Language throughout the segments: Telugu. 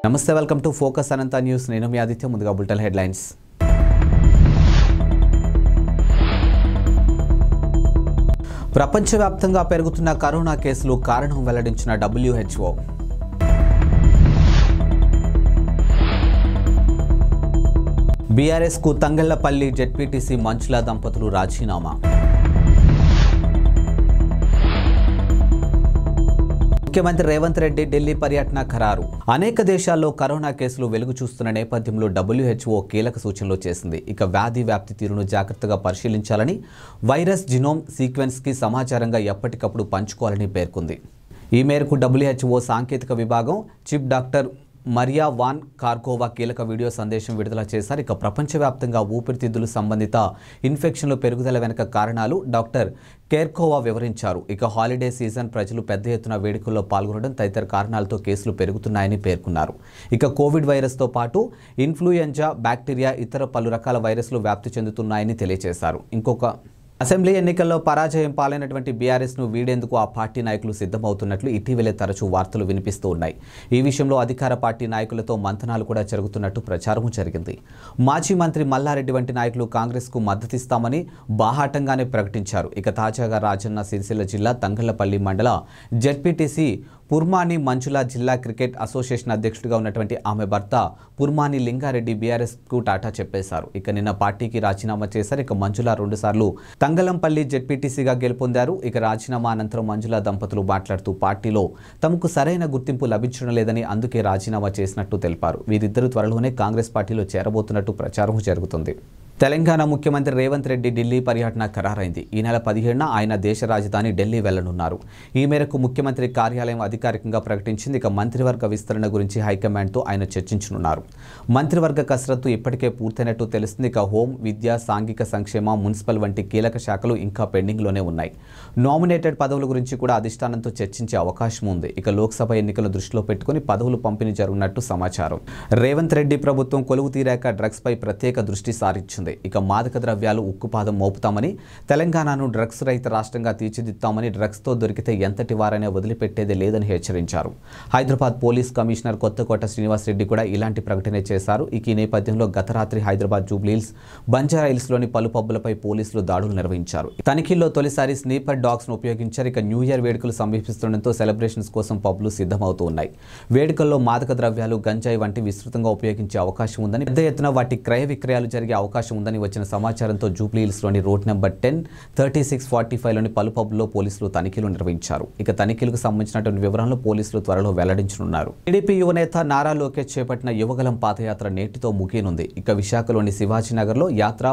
నమస్తే, welcome to focus Anantha news. నేను మీ ఆదిత్య. ముందుగా బులెటిన్ హెడ్లైన్స్. ప్రపంచవ్యాప్తంగా పెరుగుతున్న కరోనా కేసులు కారణం వెల్లడించిన WHO. బీఆర్ఎస్ కు తంగళ్లపల్లి జెడ్పీటీసీ మంచుల దంపతులు రాజీనామా. ముఖ్యమంత్రి రేవంత్ రెడ్డి ఢిల్లీ పర్యటన ఖరారు. అనేక దేశాల్లో కరోనా కేసులు వెలుగు చూస్తున్న నేపథ్యంలో WHO కీలక సూచనలు చేసింది. ఇక వ్యాధి వ్యాప్తి తీరును జాగ్రత్తగా పరిశీలించాలని, వైరస్ జినోమ్ సీక్వెన్స్ కి సమాచారంగా ఎప్పటికప్పుడు పంచుకోవాలని పేర్కొంది. ఈ మేరకు WHO సాంకేతిక విభాగం చీఫ్ డాక్టర్ మరియా వాన్ కార్కోవా కీలక వీడియో సందేశం విడుదల చేశారు. ఇక ప్రపంచవ్యాప్తంగా ఊపిరితిత్తులు సంబంధిత ఇన్ఫెక్షన్లు పెరుగుదల వెనుక కారణాలు డాక్టర్ కేర్కోవా వివరించారు. ఇక హాలిడే సీజన్, ప్రజలు పెద్ద ఎత్తున వేడుకల్లో పాల్గొనడం తదితర కారణాలతో కేసులు పెరుగుతున్నాయని పేర్కొన్నారు. ఇక కోవిడ్ వైరస్తో పాటు ఇన్ఫ్లుయెంజా, బ్యాక్టీరియా, ఇతర పలు రకాల వైరస్లు వ్యాప్తి చెందుతున్నాయని తెలియజేశారు. అసెంబ్లీ ఎన్నికల్లో పరాజయం పాలైనటువంటి బీఆర్ఎస్ను వీడేందుకు ఆ పార్టీ నాయకులు సిద్ధమవుతున్నట్లు ఇటీవలే తరచూ వార్తలు వినిపిస్తూ ఉన్నాయి. ఈ విషయంలో అధికార పార్టీ నాయకులతో మంతనాలు కూడా జరుగుతున్నట్టు ప్రచారం జరిగింది. మాజీ మంత్రి మల్లారెడ్డి వంటి నాయకులు కాంగ్రెస్కు మద్దతిస్తామని బాహాటంగానే ప్రకటించారు. ఇక తాజాగా రాజన్న సిరిసిల్ల జిల్లా తంగళ్లపల్లి మండల జెడ్పీటీసీ పుర్మాని మంచుల జిల్లా క్రికెట్ అసోసియేషన్ అధ్యక్షుడిగా ఉన్నటువంటి ఆమె భర్త పుర్మాని లింగారెడ్డి బీఆర్ఎస్కు టాటా చెప్పేశారు. ఇక నిన్న పార్టీకి రాజీనామా చేశారు. ఇక మంజుల 2 సార్లు తంగలంపల్లి జెడ్పీటీసీగా గెలుపొందారు. ఇక రాజీనామా అనంతరం మంజుల దంపతులు మాట్లాడుతూ పార్టీలో తమకు సరైన గుర్తింపు లభించడం లేదని, అందుకే రాజీనామా చేసినట్టు తెలిపారు. వీరిద్దరూ త్వరలోనే కాంగ్రెస్ పార్టీలో చేరబోతున్నట్టు ప్రచారం జరుగుతుంది. తెలంగాణ ముఖ్యమంత్రి రేవంత్ రెడ్డి ఢిల్లీ పర్యటన ఖరారైంది. ఈ నెల 17న ఆయన దేశ రాజధాని ఢిల్లీ వెళ్లనున్నారు. ఈ మేరకు ముఖ్యమంత్రి కార్యాలయం అధికారికంగా ప్రకటించింది. ఇక మంత్రివర్గ విస్తరణ గురించి హైకమాండ్తో ఆయన చర్చించనున్నారు. మంత్రివర్గ కసరత్తు ఇప్పటికే పూర్తయినట్టు తెలుస్తుంది. ఇక హోం, విద్య, సాంఘిక సంక్షేమ, మున్సిపల్ వంటి కీలక శాఖలు ఇంకా పెండింగ్లోనే ఉన్నాయి. నామినేటెడ్ పదవుల గురించి కూడా అధిష్టానంతో చర్చించే అవకాశం ఉంది. ఇక లోక్సభ ఎన్నికలను దృష్టిలో పెట్టుకుని పదవులు పంపిణీ జరుగుతున్నట్టు సమాచారం. రేవంత్ రెడ్డి ప్రభుత్వం కొలువు తీరాక డ్రగ్స్ పై ప్రత్యేక దృష్టి సారించింది. ఇక మాదక ద్రవ్యాలు ఉక్కుపాదం మోపుతామని, తెలంగాణను డ్రగ్స్ రహిత రాష్ట్రంగా తీర్చిదిద్దామని, డ్రగ్స్తో దొరికితే ఎంతటి వారైనా వదిలిపెట్టేదే లేదని హెచ్చరించారు. హైదరాబాద్ పోలీస్ కమిషనర్ కొత్తకోట శ్రీనివాసరెడ్డి కూడా ఇలాంటి ప్రకటన చేశారు. ఇక ఈ నేపథ్యంలో గత రాత్రి హైదరాబాద్ జూబ్లీహిల్స్, బంజారాహిల్స్లోని పలు పబ్బులపై పోలీసులు దాడులు నిర్వహించారు. తనిఖీల్లో తొలిసారి స్నీపర్ డాగ్స్ను ఉపయోగించారు. ఇక న్యూ ఇయర్ వేడుకలు సమీపిస్తుండటంతో సెలబ్రేషన్స్ కోసం పబ్లు సిద్ధమవుతూ ఉన్నాయి. వేడుకల్లో మాదక ద్రవ్యాలు, గంజాయి వంటి విస్తృతంగా ఉపయోగించే అవకాశం ఉందని, పెద్ద ఎత్తున వాటి క్రయ విక్రయాలు జరిగే అవకాశం ఉందని వచ్చిన సమాచారంతో జూబ్లీహిల్స్లోని రోడ్ నెంబర్ 10, 36, 45లోని పలు పబ్లో పోలీసులు తనిఖీలు నిర్వహించారు. ఇక తనిఖీలకు సంబంధించినటువంటి వివరాలను పోలీసులు త్వరలో వెల్లడించనున్నారు. టీడీపీ యువనేత నారా లోకేష్ చేపట్టిన యువగలం పాదయాత్ర నేటితో ముగియనుంది. ఇక విశాఖలోని శివాజీనగర్లో యాత్ర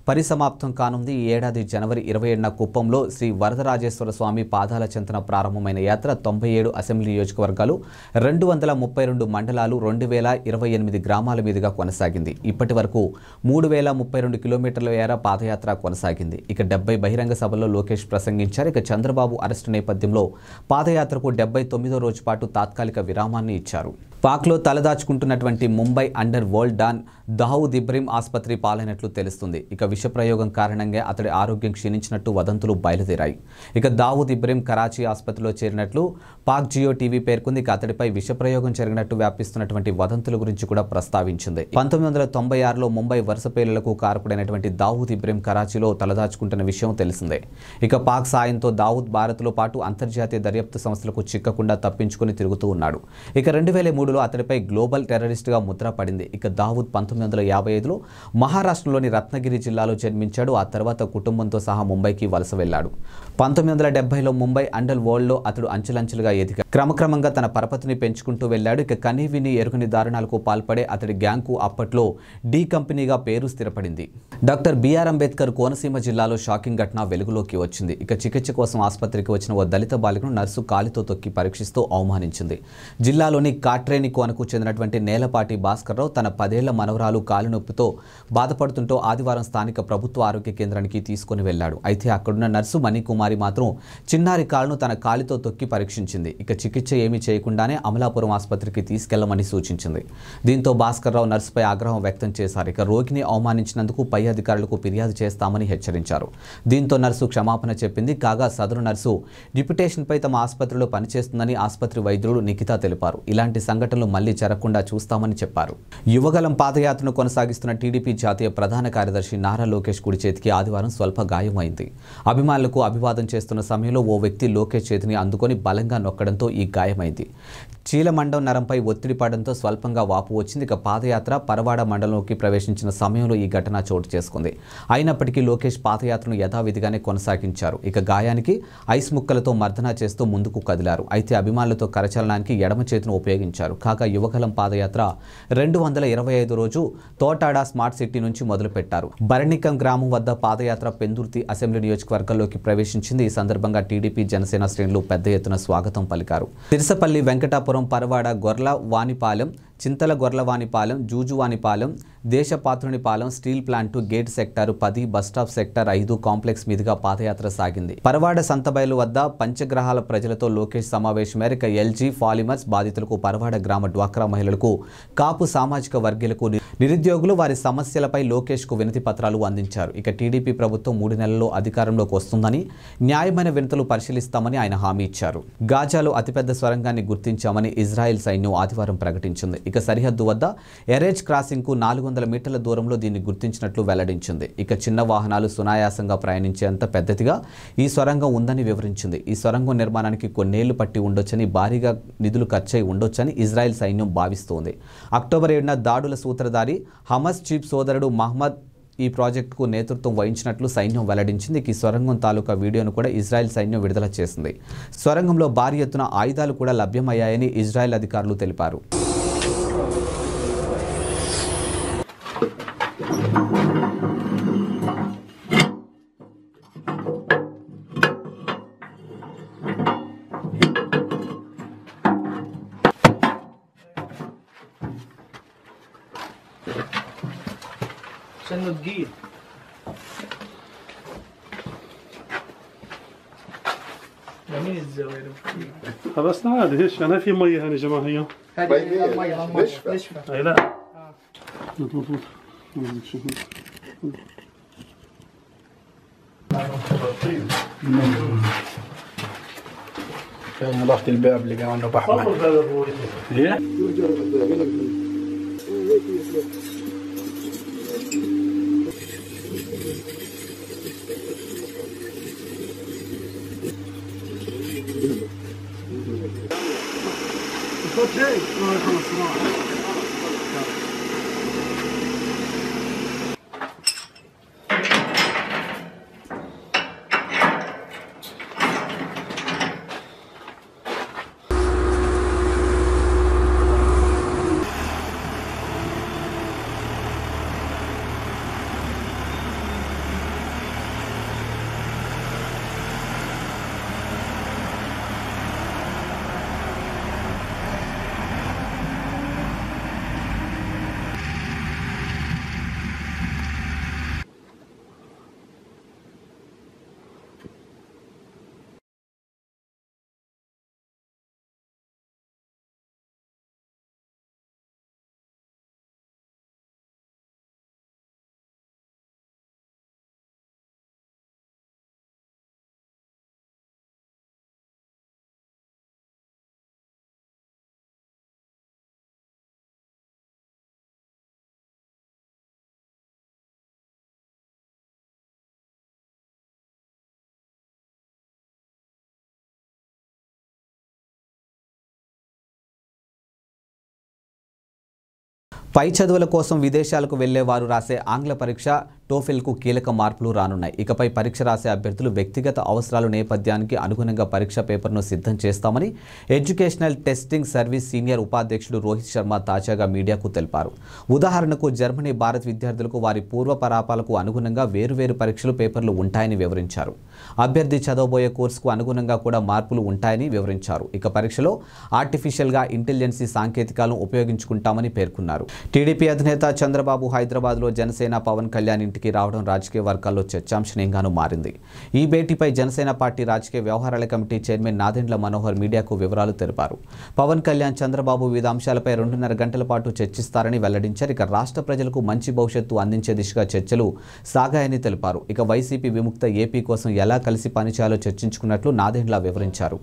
పరిసమాప్తం కానుంది. ఈ ఏడాది జనవరి 27న కుప్పంలో శ్రీ వరదరాజేశ్వర స్వామి పాదాల చెంతన ప్రారంభమైన యాత్ర 97 అసెంబ్లీ నియోజకవర్గాలు, 232 మండలాలు, 2028 గ్రామాల మీదుగా కొనసాగింది. ఇప్పటి వరకు 3032 కిలోమీటర్ల మేర పాదయాత్ర కొనసాగింది. ఇక 70 బహిరంగ సభల్లో లోకేష్ ప్రసంగించారు. ఇక చంద్రబాబు అరెస్టు నేపథ్యంలో పాదయాత్రకు 79వ రోజు పాటు తాత్కాలిక విరామాన్ని ఇచ్చారు. పాక్లో తలదాచుకుంటున్నటువంటి Mumbai underworld don Dawood Ibrahim ఆసుపత్రి పాలైనట్లు తెలుస్తుంది. ఇక విషప్రయోగం కారణంగా అతడి ఆరోగ్యం క్షీణించినట్టు వదంతులు బయలుదేరాయి. ఇక దావూద్ ఇబ్రహీం కరాచీ ఆసుపత్రిలో చేరినట్లు పాక్ జియో టీవీ పేర్కొంది. ఇక అతడిపై విషప్రయోగం జరిగినట్టు వ్యాపిస్తున్నటువంటి వదంతుల గురించి కూడా ప్రస్తావించింది. 1996లో ముంబై వరుస పేలులకు కారకుడైనటువంటి దావూద్ ఇబ్రహీం కరాచీలో తలదాచుకుంటున్న విషయం తెలిసిందే. ఇక పాక్ సాయంతో దావూద్ భారత్లో పాటు అంతర్జాతీయ దర్యాప్తు సంస్థలకు చిక్కకుండా తప్పించుకుని తిరుగుతూ ఉన్నాడు. ఇక 2003లో అతడిపై గ్లోబల్ టెర్రరిస్ట్గా ముద్ర పడింది. ఇక దావూద్ 1955లో మహారాష్ట్రలోని రత్నగిరి జిల్లాలో జన్మించాడు. ఆ తర్వాత కుటుంబంతో సహా ముంబైకి వలస వెళ్లాడు. 1970లో ముంబై అండర్ వరల్డ్లో అతడు అంచెలంచెలుగా ఎదిగాడు. క్రమక్రమంగా తన పరపతిని పెంచుకుంటూ వెళ్లాడు. ఇక కనీవిని ఎరుగని దారుణాలకు పాల్పడే అతడి గ్యాంగ్కు అప్పట్లో డి కంపెనీగా పేరు స్థిరపడింది. డాక్టర్ బిఆర్ అంబేద్కర్ కోనసీమ జిల్లాలో షాకింగ్ ఘటన వెలుగులోకి వచ్చింది. ఇక చికిత్స కోసం ఆసుపత్రికి వచ్చిన ఓ దళిత బాలికను నర్సు కాలితో తొక్కి పరీక్షిస్తూ అవమానించింది. జిల్లాలోని కాట్రేని కోనకు చెందినటువంటి నేలపాటి భాస్కర్రావు తన 10 ఏళ్ల మనవరాలు కాలు నొప్పితో బాధపడుతుంటూ ఆదివారం స్థానిక ప్రభుత్వ ఆరోగ్య కేంద్రానికి తీసుకుని వెళ్లాడు. అయితే అక్కడున్న నర్సు మణికుమారి మాత్రం చిన్నారి కాలును తన కాలితో తొక్కి పరీక్షించింది. ఇక చికిత్స ఏమీ చేయకుండానే అమలాపురం ఆసుపత్రికి తీసుకెళ్లమని సూచించింది. దీంతో భాస్కర్రావు నర్సుపై ఆగ్రహం వ్యక్తం చేశారు. ఇక రోగిని అవమానించినందుకు పై అధికారులకు ఫిర్యాదు చేస్తామని హెచ్చరించారు. దీంతో నర్సు క్షమాపణ చెప్పింది. కాగా సదరు నర్సు డిప్యుటేషన్పై తమ ఆసుపత్రిలో పనిచేస్తుందని ఆసుపత్రి వైద్యుడు నిఖిత తెలిపారు. ఇలాంటి సంఘటన సంఘటనలు మళ్లీ జరగకుండా చూస్తామని చెప్పారు. యువగలం పాదయాత్రను కొనసాగిస్తున్న టీడీపీ జాతీయ ప్రధాన కార్యదర్శి నారా లోకేష్ కుడి చేతికి ఆదివారం స్వల్ప గాయమైంది. అభిమానులకు అభివాదం చేస్తున్న సమయంలో ఓ వ్యక్తి లోకేష్ చేతిని అందుకొని బలంగా నొక్కడంతో ఈ గాయమైంది. చీలమండం నరంపై ఒత్తిడి పడడంతో స్వల్పంగా వాపు వచ్చింది. ఇక పాదయాత్ర పరవాడ మండలంలోకి ప్రవేశించిన సమయంలో ఈ ఘటన చోటు చేసుకుంది. అయినప్పటికీ లోకేష్ పాదయాత్రను యథావిధిగానే కొనసాగించారు. ఇక గాయానికి ఐస్ ముక్కలతో మర్దన చేస్తూ ముందుకు కదిలారు. అయితే అభిమానులతో కరచలనానికి ఎడమ చేతిని ఉపయోగించారు. కాగా యువగలం పాదయాత్ర 225 రోజు తోటాడ స్మార్ట్ సిటీ నుంచి మొదలుపెట్టారు. బరణికం గ్రామం వద్ద పాదయాత్ర పెందుర్తి అసెంబ్లీ నియోజకవర్గంలోకి ప్రవేశించింది. ఈ సందర్భంగా టీడీపీ జనసేన శ్రేణులు పెద్ద ఎత్తున స్వాగతం పలికారు. Tirusapalli Venkatapuram Paravada Gorlavanipalem Chintala Gorlavanipalem Jujuvanipalem Desapatrunipalem steel plant gate sector 10 bus stop sector 5 complex మీదుగా పాదయాత్ర సాగింది. పరవాడ సంతబయలు వద్ద పంచగ్రహాల ప్రజలతో లోకేష్ సమావేశం మేరకు ఎల్జీ ఫాలిమర్స్ బాధితులకు పరవాడ గ్రామ డ్వాక్రా మహిళలకు కాపు సామాజిక వర్గీయులకు నిరుద్యోగులు వారి సమస్యలపై లోకేష్కు వినతి పత్రాలు అందించారు. ఇక టీడీపీ ప్రభుత్వం 3 నెలల్లో అధికారంలోకి వస్తుందని న్యాయమైన వినతులు పరిశీలిస్తామని ఆయన హామీ ఇచ్చారు. గాజాలో అతిపెద్ద సొరంగాన్ని గుర్తించామని ఇజ్రాయెల్ సైన్యం ఆదివారం ప్రకటించింది. ఇక సరిహద్దు వద్ద ఎరేజ్ క్రాసింగ్ కు 400 మీటర్ల దూరంలో దీన్ని గుర్తించినట్లు వెల్లడించింది. ఇక చిన్న వాహనాలు సునాయాసంగా ప్రయాణించేంత పెద్దదిగా ఈ సొరంగం ఉందని వివరించింది. ఈ సొరంగం నిర్మాణానికి కొన్నేళ్లు పట్టి ఉండొచ్చని, భారీగా నిధులు ఖర్చయి ఉండొచ్చని ఇజ్రాయెల్ సైన్యం భావిస్తోంది. అక్టోబర్ 7న దాడుల సూత్రధారి హమస్ చీఫ్ సోదరుడు మహ్మద్ ఈ ప్రాజెక్టుకు నేతృత్వం వహించినట్లు సైన్యం వెల్లడించింది. ఈ సొరంగం తాలూకా వీడియోను కూడా ఇజ్రాయెల్ సైన్యం విడుదల చేసింది. సొరంగంలో భారీ ఎత్తున ఆయుధాలు కూడా లభ్యమయ్యాయని ఇజ్రాయెల్ అధికారులు తెలిపారు. عشان تجيب جميل الزوايا خلاص عادي ايش انا في ميه هنا يا جماعه هي هذه الميه نشفه اي لا كان ضغط الباب اللي قام له بحر ايه పై చదువుల కోసం విదేశాలకు వెళ్లే వారు రాసే ఆంగ్ల పరీక్ష టోఫెల్కు కీలక మార్పులు రానున్నాయి. ఇకపై పరీక్ష రాసే అభ్యర్థులు వ్యక్తిగత అవసరాల నేపథ్యానికి అనుగుణంగా పరీక్ష పేపర్ను సిద్ధం చేస్తామని ఎడ్యుకేషనల్ టెస్టింగ్ సర్వీస్ సీనియర్ ఉపాధ్యక్షుడు రోహిత్ శర్మ తాజాగా మీడియాకు తెలిపారు. ఉదాహరణకు జర్మనీ భారత్ విద్యార్థులకు వారి పూర్వపరాపాలకు అనుగుణంగా వేరువేరు పరీక్షలు పేపర్లు ఉంటాయని వివరించారు. అభ్యర్థి చదవబోయే కోర్సుకు అనుగుణంగా కూడా మార్పులు ఉంటాయని వివరించారు. ఇక పరీక్షలో ఆర్టిఫిషియల్గా ఇంటెలిజెన్సీ సాంకేతికాలను ఉపయోగించుకుంటామని పేర్కొన్నారు. టీడీపీ అధినేత చంద్రబాబు హైదరాబాద్లో జనసేన పవన్ కళ్యాణ్ ఇంటి ఇంటికి రావడం రాజకీయ వర్గాల్లో చర్చాంశనీయంగానూ మారింది. ఈ భేటీపై జనసేన పార్టీ రాజకీయ వ్యవహారాల కమిటీ చైర్మన్ నాదెండ్ల మనోహర్ మీడియాకు వివరాలు తెలిపారు. పవన్ కళ్యాణ్, చంద్రబాబు వివిధ అంశాలపై 2.5 గంటల పాటు చర్చిస్తారని వెల్లడించారు. ఇక రాష్ట్ర ప్రజలకు మంచి భవిష్యత్తు అందించే దిశగా చర్చలు సాగాయని తెలిపారు. ఇక వైసీపీ విముక్త ఏపీ కోసం ఎలా కలిసి పనిచేయాలో చర్చించుకున్నట్లు నాదెండ్ల వివరించారు.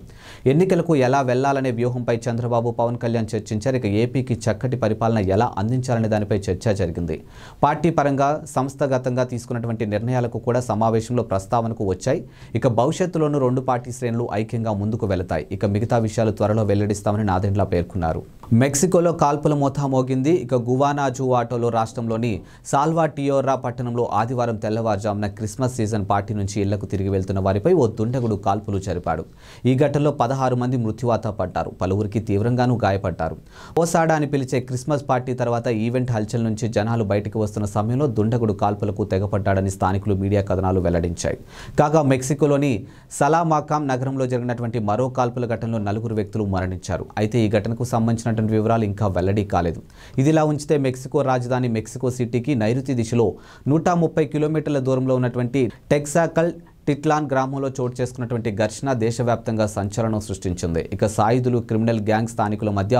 ఎన్నికలకు ఎలా వెళ్లాలనే వ్యూహంపై చంద్రబాబు, పవన్ కళ్యాణ్ చర్చించారు. ఇక ఏపీకి చక్కటి పరిపాలన ఎలా అందించాలనే దానిపై చర్చ జరిగింది. పార్టీ పరంగా సంస్థాగతంగా తీసుకున్నటువంటి నిర్ణయాలకు కూడా సమావేశంలో ప్రస్తావనకు వచ్చాయి. ఇక భవిష్యత్తులోనూ 2 పార్టీ శ్రేణులు ఐక్యంగా ముందుకు వెళతాయి. ఇక మిగతా విషయాలు త్వరలో వెల్లడిస్తామని నాదెండ్ల పేర్కొన్నారు. మెక్సికోలో కాల్పుల మోతా మోగింది. ఇక గువానాజువాటోలో రాష్ట్రంలోని సాల్వాటియోరా పట్టణంలో ఆదివారం తెల్లవారుజామున క్రిస్మస్ సీజన్ పార్టీ నుంచి ఇళ్లకు తిరిగి వెళ్తున్న వారిపై ఓ దుండగుడు కాల్పులు జరిపాడు. ఈ ఘటనలో 16 మంది మృత్యువాత పడ్డారు. పలువురికి తీవ్రంగానూ గాయపడ్డారు. ఓసాడా అని పిలిచే క్రిస్మస్ పార్టీ తర్వాత ఈవెంట్ హల్చల్ నుంచి జనాలు బయటకు వస్తున్న సమయంలో దుండగుడు కాల్పులకు తెగపడ్డాడని స్థానికులు మీడియా కథనాలు వెల్లడించాయి. కాగా మెక్సికోలోని సలామాకాం నగరంలో జరిగినటువంటి మరో కాల్పుల ఘటనలో 4 వ్యక్తులు మరణించారు. అయితే ఈ ఘటనకు సంబంధించిన వివరాలు ఇంకా వెల్లడి కాలేదు. ఇదిలా ఉంచితే మెక్సికో రాజధాని మెక్సికో సిటీకి నైరుతి దిశలో 130 కిలోమీటర్ల దూరంలో ఉన్నటువంటి టెక్సాకల్ టిట్లాన్ గ్రామంలో చోటు చేసుకున్నటువంటి ఘర్షణ దేశవ్యాప్తంగా సంచలనం సృష్టించింది. ఇక సాయుధులు, క్రిమినల్ గ్యాంగ్ స్థానికుల మధ్య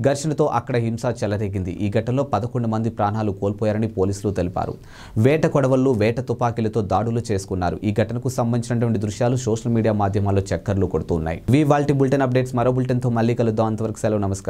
ఘర్షణతో అక్కడ హింస చెలరేగింది. ఈ ఘటనలో 11 మంది ప్రాణాలు కోల్పోయారని పోలీసులు తెలిపారు. వేట కొడవళ్లు, వేట తుపాకీలతో దాడులు చేసుకున్నారు. ఈ ఘటనకు సంబంధించినటువంటి దృశ్యాలు సోషల్ మీడియా మాధ్యమాల్లో చక్కర్లు కొడుతున్నాయి. ఇవాల్టి బులెటిన్ అప్డేట్స్. మరో బులెటిన్తో మళ్ళీ కలుద్దాం. అంతవరకు సెలవు. నమస్కారం.